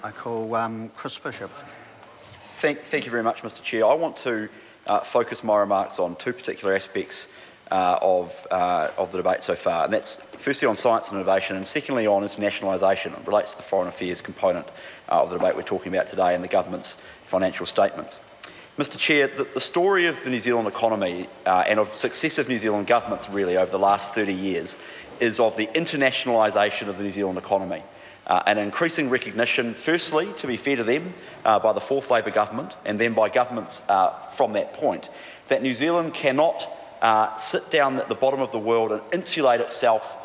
I call Chris Bishop. Thank you very much, Mr Chair. I want to focus my remarks on two particular aspects of the debate so far, and that's firstly on science and innovation, and secondly on internationalisation. It relates to the foreign affairs component of the debate we're talking about today and the government's financial statements. Mr Chair, the story of the New Zealand economy and of successive New Zealand governments really over the last 30 years is of the internationalisation of the New Zealand economy. An increasing recognition, firstly, to be fair to them, by the fourth Labour government and then by governments from that point, that New Zealand cannot sit down at the bottom of the world and insulate itself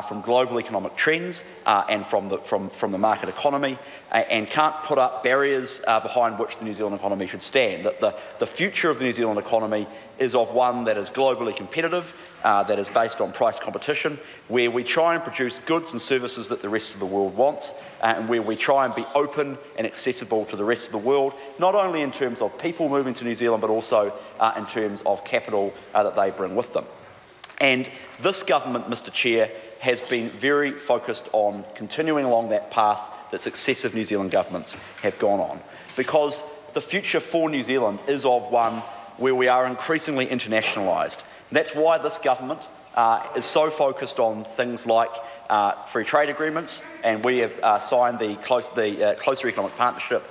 from global economic trends and from the market economy, and can't put up barriers behind which the New Zealand economy should stand. That the future of the New Zealand economy is of one that is globally competitive, that is based on price competition, where we try and produce goods and services that the rest of the world wants, and where we try and be open and accessible to the rest of the world, not only in terms of people moving to New Zealand, but also in terms of capital that they bring with them. And this government, Mr Chair, has been very focused on continuing along that path that successive New Zealand governments have gone on, because the future for New Zealand is of one where we are increasingly internationalised. That's why this government is so focused on things like free trade agreements, and we have signed the closer economic partnership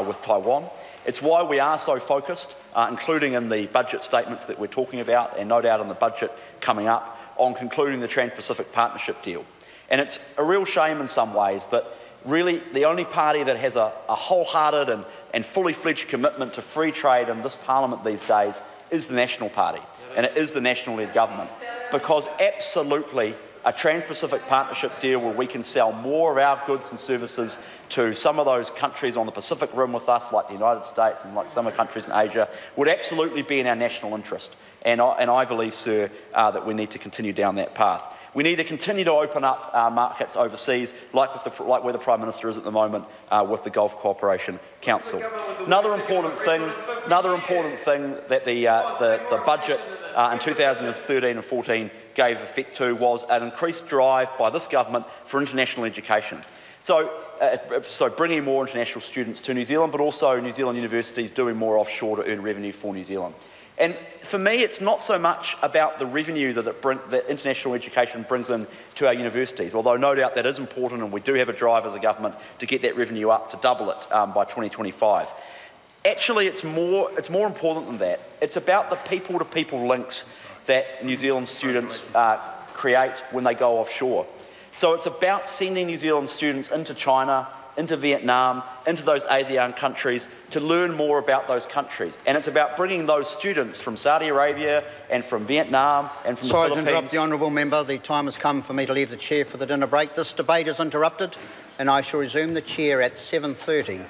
with Taiwan. It's why we are so focused, including in the budget statements that we're talking about, and no doubt in the budget coming up, on concluding the Trans-Pacific Partnership deal. And it's a real shame in some ways that really the only party that has a wholehearted and fully fledged commitment to free trade in this parliament these days is the National Party, and it is the national-led government, because absolutely a Trans-Pacific Partnership deal where we can sell more of our goods and services to some of those countries on the Pacific Rim with us, like the United States and like some of the countries in Asia, would absolutely be in our national interest. And I believe, sir, that we need to continue down that path. We need to continue to open up our markets overseas, like where the Prime Minister is at the moment with the Gulf Cooperation Council. Another important thing that the budget in 2013 and 14 gave effect to was an increased drive by this government for international education. So bringing more international students to New Zealand, but also New Zealand universities doing more offshore to earn revenue for New Zealand. And for me, it's not so much about the revenue that international education brings in to our universities, although no doubt that is important, and we do have a drive as a government to get that revenue up, to double it by 2025. Actually, it's more important than that. It's about the people-to-people links that New Zealand students create when they go offshore. So it's about sending New Zealand students into China, into Vietnam, into those ASEAN countries to learn more about those countries. And it's about bringing those students from Saudi Arabia and from Vietnam and from the Philippines. Sorry to interrupt the honourable member. The time has come for me to leave the chair for the dinner break. This debate is interrupted, and I shall resume the chair at 7:30.